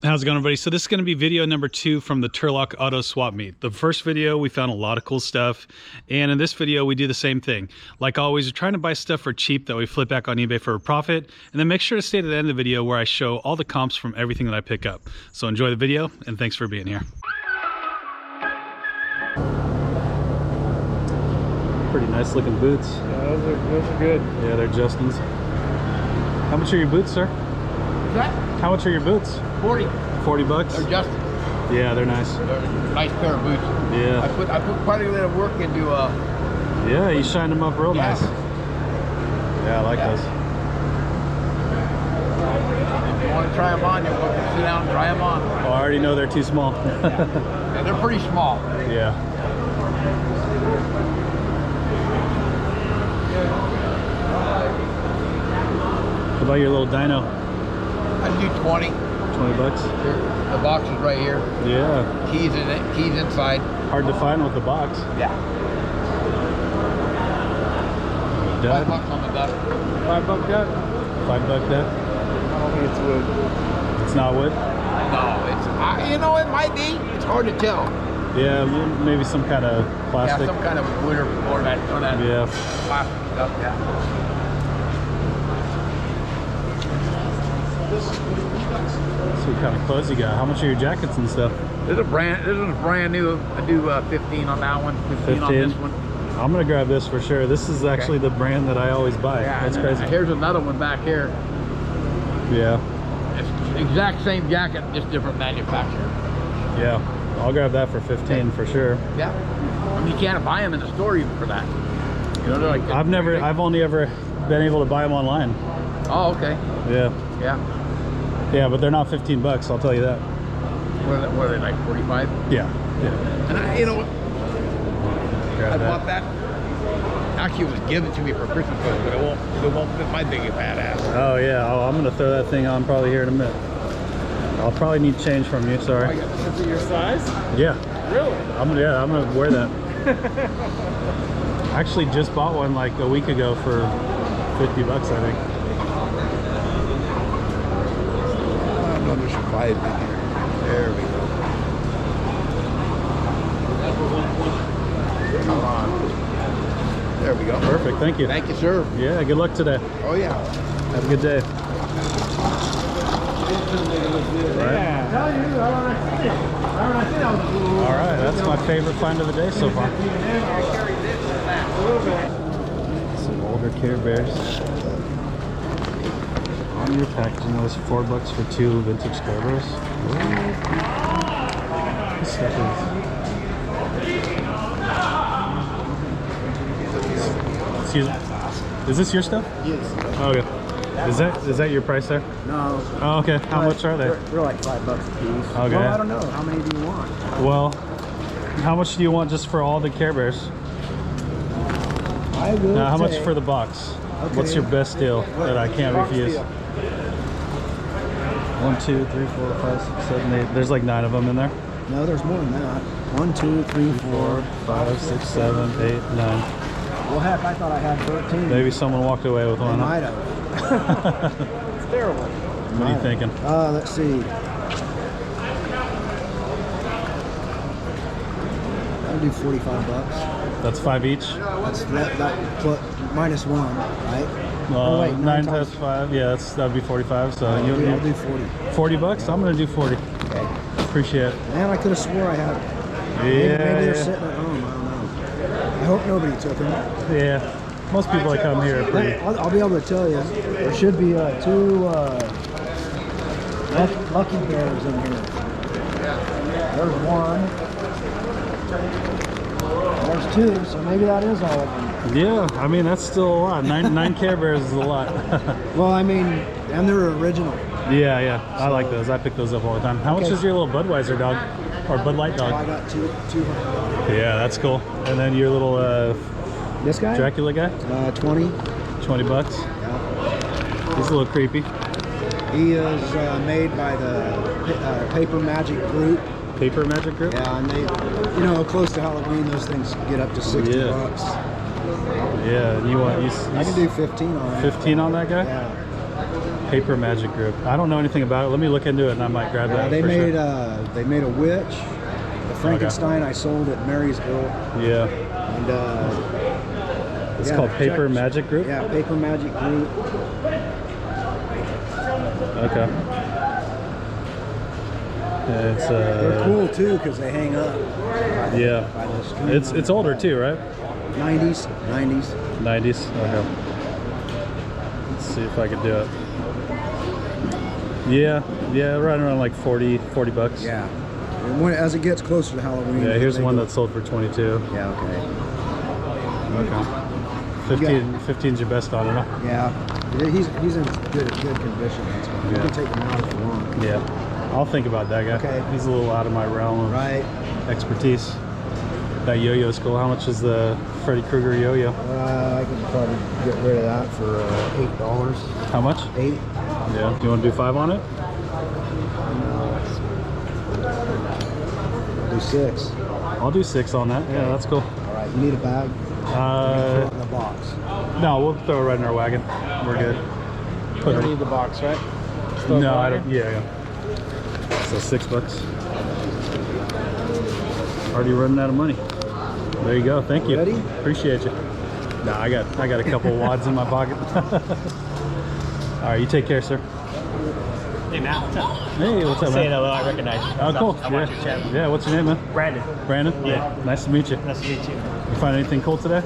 How's it going, everybody? So this is going to be video number 2 from the Turlock auto swap meet. The first video we found a lot of cool stuff, and in this video we do the same thing. Like always, we're trying to buy stuff for cheap that we flip back on eBay for a profit, and then make sure to stay to the end of the video where I show all the comps from everything that I pick up. So enjoy the video, and thanks for being here. Pretty nice looking boots. Yeah, those are good. Yeah, they're Justin's. How much are your boots, sir? What's that? How much are your boots? 40. 40 bucks? They're Justin. Yeah, they're nice. They're a nice pair of boots. Yeah. I put quite a bit of work into yeah, you shined them up real nice. Yeah, I like those. If you want to try them on, you'll go sit down and try them on. Oh, I already know they're too small. Yeah, they're pretty small. Yeah. What about your little dino? I'd do 20. 20 bucks? Here, the box is right here. Yeah. Keys in it. Keys inside. Hard to find with the box. Yeah. Duck. $5 on the duck. $5 duck? $5 duck? I don't think it's wood. It's not wood? No, it's you know, it might be. It's hard to tell. Yeah, maybe some kind of plastic. Yeah, some kind of wood or that yeah. plastic stuff. Yeah. So what kind of clothes you got? How much are your jackets and stuff? This is brand new. I do 15 on that one, 15 on this one. I'm gonna grab this for sure. This is actually the brand that I always buy. Yeah, that's crazy. Here's another one back here. Yeah. It's the exact same jacket, just different manufacturer. Yeah, I'll grab that for 15 for sure. Yeah. I mean, you can't buy them in the store even for that. You know, they're like. I've only ever been able to buy them online. Oh, okay. Yeah. Yeah. Yeah, but they're not 15 bucks, I'll tell you that. What are they, like 45? Yeah. Yeah. And you know what? I that. bought that. Actually, it was given to me for Christmas, but it won't fit my big fat ass. Oh yeah, I'm gonna throw that thing on probably here in a minute. I'll probably need change from you, sorry. Is it your size? Yeah. Really? I'm gonna wear that. Actually just bought one like a week ago for 50 bucks, I think. I don't know, there should buy it in here. There we go. Come on. There we go. Perfect, thank you. Thank you, sir. Yeah, good luck today. Oh, yeah. Have a good day. Yeah. All right, that's my favorite find of the day so far. Some older Care Bears. On your packaging was $4 for 2 vintage Care Bears. This stuff is... Excuse me. Is this your stuff? Yes. Oh, okay. Is that your price there? No. Oh, okay. How much are they? They're like $5 a piece. Okay. Well, I don't know. How many do you want? Well, how much do you want just for all the Care Bears? I will. Now, how much for the box? Okay. What's your best deal that I can't refuse? Deal. 1, 2, 3, 4, 5, 6, 7, 8. There's like 9 of them in there. No, there's more than that. 1, 2, 3, 4, 5, 6, 7, 8, 9. Well, heck, I thought I had 13. Maybe someone walked away with They one. might have. It's terrible. What are you thinking? Let's see. I'll do 45 bucks. That's 5 each. That's that plus, minus 1, right? Oh, wait, 9 times 5. Yeah, that'd be 45. So I'll do 40. 40 bucks. I'm gonna do 40. Okay. Appreciate it. Man, I could have swore I had it. Yeah. Maybe they're sitting at home. I don't know. I hope nobody took them. Yeah. Most people that come here are pretty. I'll be able to tell you. There should be 2 lucky bears in here. There's 1. There's 2, so maybe that is all of them. Yeah, I mean that's still a lot. 9 Care Bears is a lot. Well, I mean, and they're original. Yeah. I like those. I pick those up all the time. How much is your little Budweiser dog? Or Bud Light dog? I got 200. Yeah, that's cool. And then your little This guy? Dracula guy? 20. 20 bucks. Yeah. He's a little creepy. He is made by the Paper Magic Group. Paper Magic Group? Yeah, and they, you know, close to Halloween, those things get up to 60 bucks. Yeah, and you want... I can do 15 on that. 15 on that guy? Yeah. Paper Magic Group. I don't know anything about it. Let me look into it, and I might grab that. They for made sure. they made a witch. The Frankenstein I sold at Marysville. Yeah. And It's called Paper Magic Group? Yeah, Paper Magic Group. Okay. It's They're cool too because they hang up. Yeah. By the string. It's older too, right? 90s. 90s. Okay. Let's see if I can do it. Yeah, right around like 40 bucks. Yeah. And as it gets closer to Halloween. Yeah, here's one that sold for 22. Yeah. Okay. Okay. 15's your best on it, huh? Yeah. He's in good condition. That's fine. You can take him out if you want. Yeah. I'll think about that guy. Okay. He's a little out of my realm of expertise. That yo-yo's cool. How much is the Freddy Krueger yo-yo? I could probably get rid of that for $8. How much? 8. Yeah. Do you want to do 5 on it? I'll do 6. I'll do 6 on that. Yeah, that's cool. All right. You need a bag? Throw it in the box. No, we'll throw it right in our wagon. We're good. You don't need the box, right? No, I don't. Yeah. So $6. Already running out of money. There you go. Thank you. Ready? Appreciate you. No, I got a couple wads in my pocket. All right, you take care, sir. Hey Matt, what's up? Hey, what's up, Saying man? hello, I recognize you. Oh, cool. I watch your channel. Yeah, what's your name, man? Brandon. Brandon? Yeah. Nice to meet you. Nice to meet you. You find anything cool today?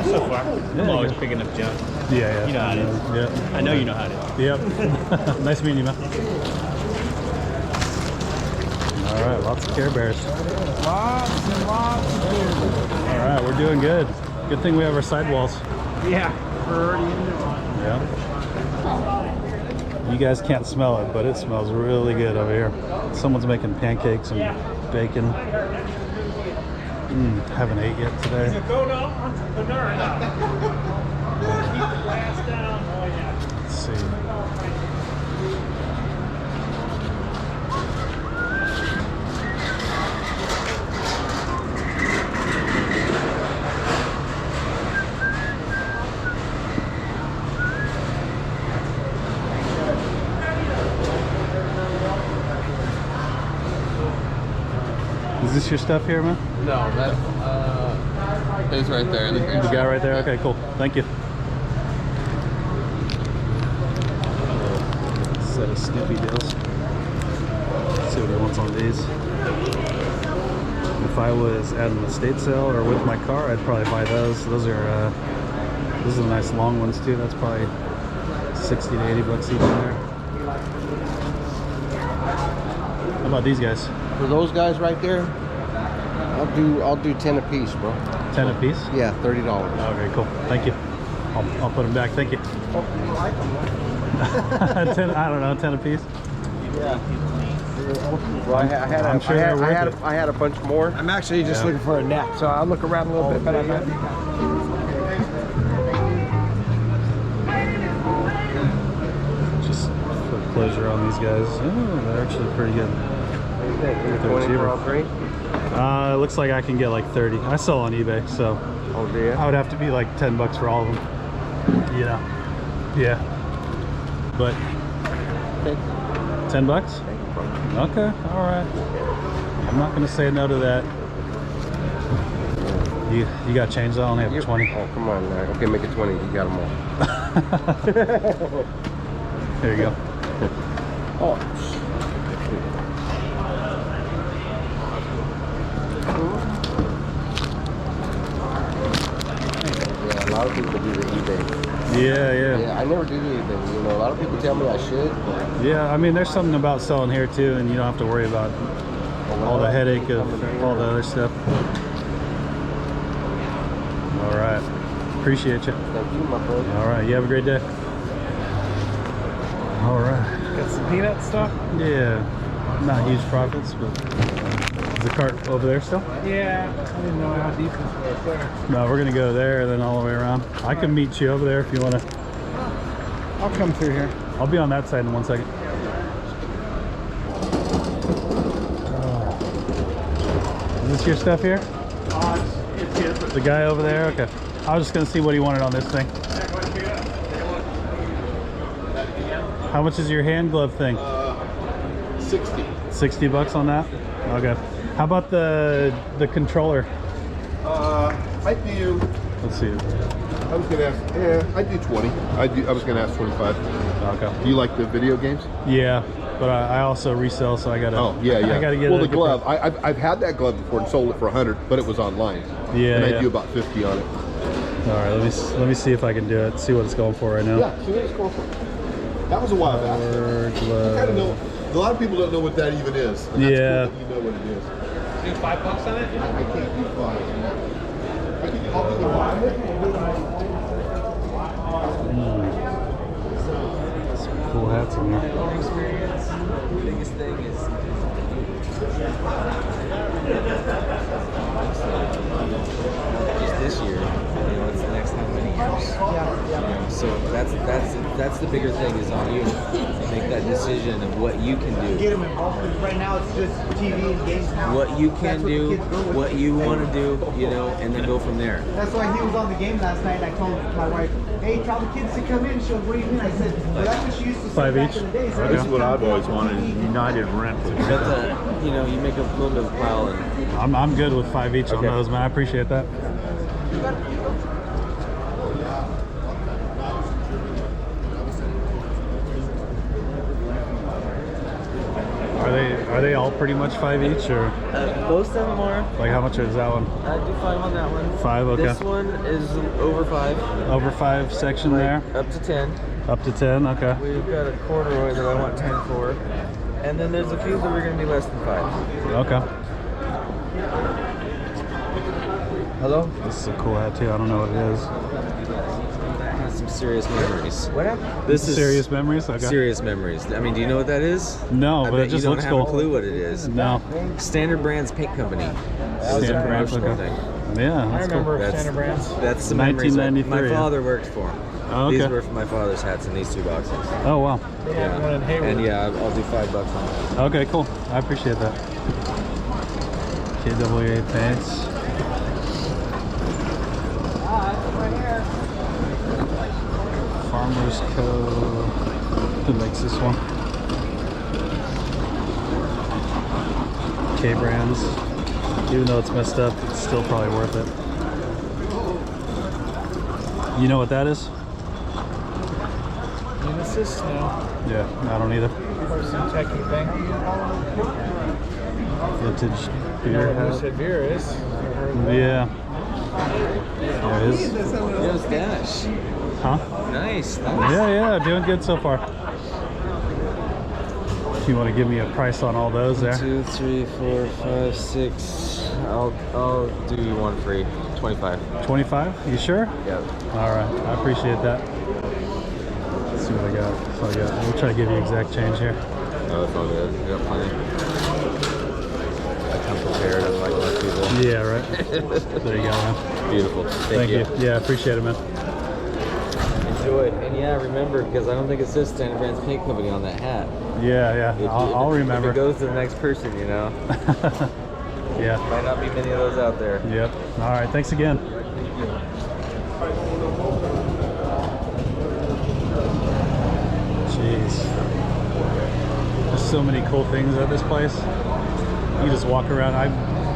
So far, I'm always good. picking up junk. Yeah. You know how it is. Yeah. I know you know how it is. Yep. Nice meeting you, man. All right, lots of Care Bears. Lots and lots of food. All right, we're doing good. Good thing we have our sidewalls. Yeah, we're already in there. Yeah. You guys can't smell it, but it smells really good over here. Someone's making pancakes and bacon. Haven't ate yet today. Let's see. Is this your stuff here, man? No, that's his right there. The green The guy shirt. right there? Okay, cool. Thank you. Set of Snoopy deals. Let's see what he wants on these. If I was at an estate sale or with my car, I'd probably buy those. Those are nice long ones too. That's probably 60 to 80 bucks each in there. How about these guys? For those guys right there, I'll do 10 a piece, bro. 10 a piece? Yeah, $30. Okay, cool. Thank you. I'll put them back. Thank you. 10, I don't know, 10 a piece. Yeah. Well, I had a bunch more. I'm actually just looking for a net, so I'll look around a little bit, but I might be. Just put closure on these guys. Oh, they're actually pretty good. They're 20 cheaper. for all three? It looks like I can get like 30. I sell on eBay, so Oh, do you? I would have to be like 10 bucks for all of them. You know? Yeah. But 10 bucks? Okay, all right. I'm not gonna say no to that. You got change though? I only have 20. Oh, come on, man. Okay, make it 20. You got them all. There you go. Oh. Yeah, a lot of people do the eBay. Yeah. Yeah, I never do the eBay. You know, a lot of people tell me I should. But Yeah, I mean, there's something about selling here too, and you don't have to worry about all the headache of all the other stuff. All right. Appreciate you. thank you, my friend. All right. You have a great day. All right. Got some peanut stuff? Yeah. Not huge profits, but is the cart over there still? Yeah, I didn't know how deep this was there. No, we're gonna go there and then all the way around. I can meet you over there if you wanna. I'll come through here. I'll be on that side in 1 second. Is this your stuff here? It's his. The guy over there? Okay. I was just gonna see what he wanted on this thing. How much is your hand glove thing? 60. 60 bucks on that? Okay. How about the controller? I do. Let's see. I was gonna ask. Yeah, I do 20. I was gonna ask 25. Okay. Do you like the video games? Yeah, but I also resell, so I gotta. Oh yeah, yeah. I gotta get. Well, it the glove. I've had that glove before and sold it for 100, but it was online. Yeah. And I yeah. do about 50 on it. All right, let me see if I can do it. See what it's going for right now. Yeah, see what it's going for. That was a while back. I kind of know. A lot of people don't know what that even is. And that's Yeah. cool that you know what it is. Do $5 on it? I can't do 5. I'll do the 5. Some cool hats in there. The biggest thing is just this year. You know, it's the next how many years. You know, so that's the bigger thing is on you to make that decision of what you can do. Get them involved. Right now, it's just TV and games now. What you That's can what the do, kids go with. what you want to do, you know, and then go from there. That's why he was on the game last night. And I told my wife, "Hey, tell the kids to come in." She goes, "What do you mean?" I said, "Well, that's what she used to say 5 back each? in the days." Okay. This is what I've always wanted, United Rent. But you know, you make a little bit of a pile and I'm good with 5 each on Okay. those, man. I appreciate that. Are they all pretty much 5 each, or most of them are. like how much is that one? I do 5 on that one. 5, okay. This one is over 5. Over 5 section there, Up to 10. up to 10. Okay. We've got a corduroy that I want 10 for. And then there's a few that are going to be less than 5. Okay. Hello? This is a cool hat too. I don't know what it is. Has some serious memories. What happened? This is Serious memories. Okay. serious memories. I mean, do you know what that is? No, I but bet it just you don't looks have cool. a clue what it is. No. Standard Brands Paint Company. That was a Standard Brands, promotional okay. thing. Yeah. That's cool. That's, Standard Brands. That's the memories. 1993, My yeah. father worked for him. Oh, okay. These were for my father's hats in these 2 boxes. Oh wow. Yeah. One in Hayward. And yeah, I'll do $5 on that. Okay, cool. I appreciate that. KWA paints. Farmers Co. Who makes this one? K Brands. Even though it's messed up, it's still probably worth it. You know what that is? Unisys? No. Yeah, I don't either. Some techie thing. Vintage You beer know what hat. Lucid Beer is? Yeah. There it is. Yo, Spanish. Huh? Nice. Yeah, doing good so far. If you want to give me a price on all those there. 2, 3, 4, 5, 6. I'll do you one free. 25. 25? You sure? Yeah. All right, I appreciate that. Let's see what I got. So we'll try to give you exact change here. No, that's all good. We got plenty. I come prepared, unlike most people. Yeah, right. There you go, man. Beautiful. Thank you. Yeah, appreciate it, man. Enjoy. And yeah, remember, because I don't think it says Standard Brands Paint Company on that hat. Yeah, If I'll remember. If it goes to the next person, you know. Yeah. Might not be many of those out there. Yep. All right, thanks again. Jeez. There's so many cool things at this place. You just walk around.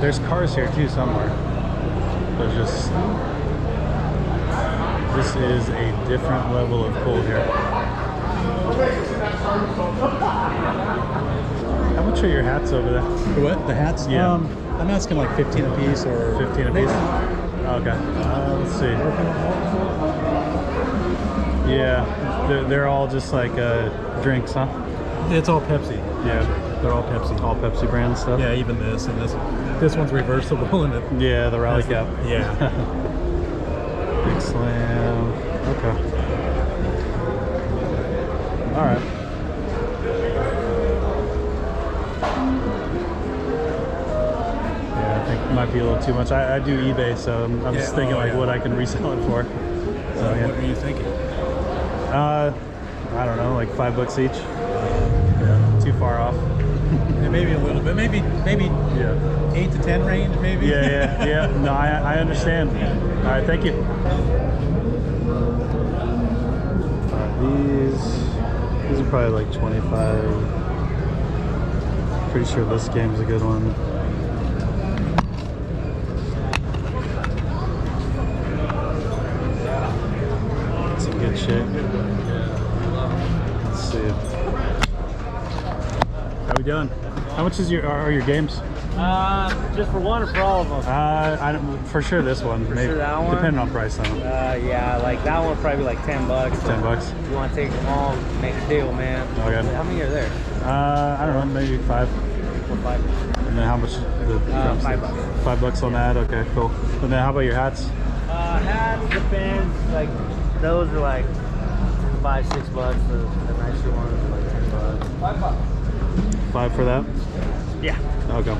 There's cars here too somewhere. There's just... This is a different level of cool here. How much are your hats over there? What? The hats? Yeah. I'm asking like 15 a piece or 15 a piece? Okay. Let's see. Yeah, they're all just like drinks, huh? It's all Pepsi. Yeah, They're all Pepsi. all Pepsi brand stuff. Yeah, even this and this. This one's reversible and it. Yeah, the rally has cap. Yeah. Big Slam. Okay. All right. Yeah, I think it might be a little too much. I do eBay, so I'm just thinking like what I can resell it for. So, yeah. What are you thinking? I don't know, like $5 each. Yeah, too far off. Yeah, maybe a little bit. Maybe Yeah. 8 to 10 range. Maybe. Yeah. No, I understand. All right, thank you. These. These are probably like 25. Pretty sure this game's a good one. It's in good shape. Let's see. How we doing? How much is are your games? Just for one or for all of them? I don't, for sure this one. For sure that one? Depending on price on them. Yeah, like that one would probably be like $10. 10 bucks. If you want to take them all, make a deal, man. Okay. How many are there? I don't know, maybe 5. For 5. And then how much? $5. $5 on that. Okay, cool. And then how about your hats? Hats depends. Like those are like $5, $6. The nicer ones are like $10. $5. 5 for that? Yeah. Okay.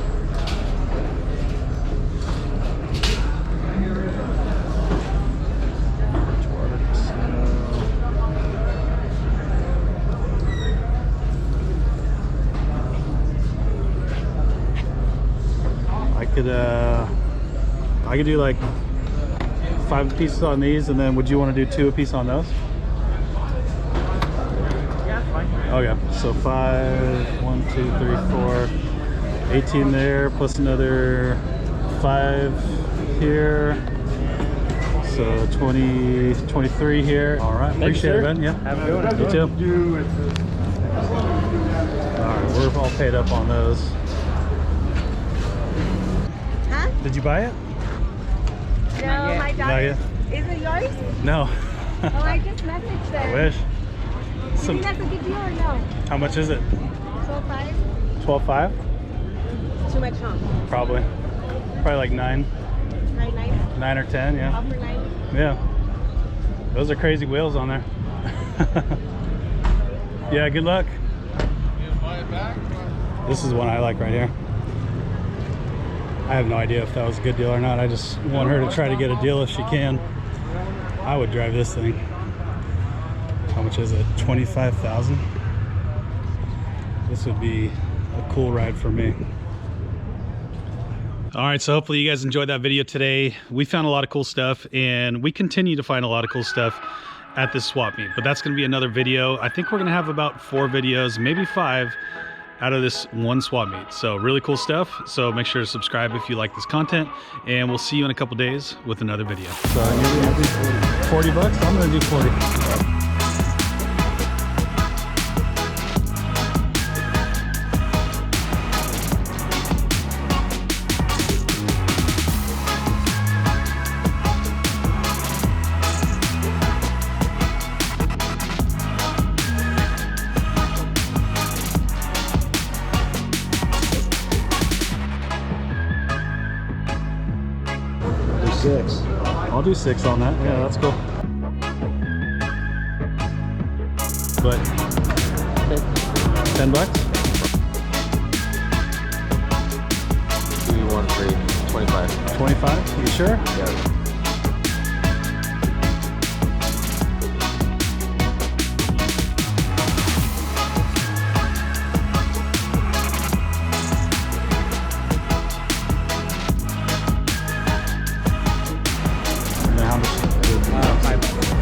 I could do like 5 pieces on these, and then would you want to do 2 a piece on those? Yeah, that's fine. Okay, so 5, 1, 2, 3, 4, 18 there, plus another 5 here. So 20, 23 here. All right, appreciate it, Ben. Yeah. Have a good one. You too. All right, we're all paid up on those. Huh? Did you buy it? No, my Not daughter. yet. Is it yours? No. Oh, I just messaged her. I wish. You think that's a good deal or no? How much is it? 12.5? 12.5? Too much, huh? Probably. Probably like 9. 9.9? 9 or 10, yeah. Offer 9? Yeah. Those are crazy wheels on there. Yeah, good luck. This is one I like right here. I have no idea if that was a good deal or not. I just want her to try to get a deal if she can. I would drive this thing. How much is it? 25,000? This would be a cool ride for me. All right, so hopefully you guys enjoyed that video today. We found a lot of cool stuff, and we continue to find a lot of cool stuff at this swap meet, but that's gonna be another video. I think we're gonna have about 4 videos, maybe 5, out of this one swap meet. So really cool stuff. So make sure to subscribe if you like this content, and we'll see you in a couple days with another video. So you're gonna do $40? I'm gonna do 40. I'll do 6 on that. Yeah, that's cool. But $10? Do you want to trade 25? 25? You sure? Yeah. How much?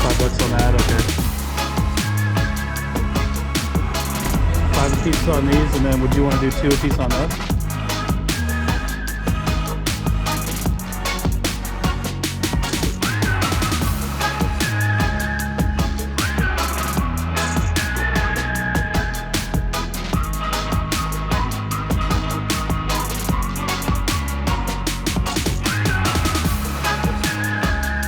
$5 on that, okay. 5 a piece on these, and then would you want to do 2 a piece on those?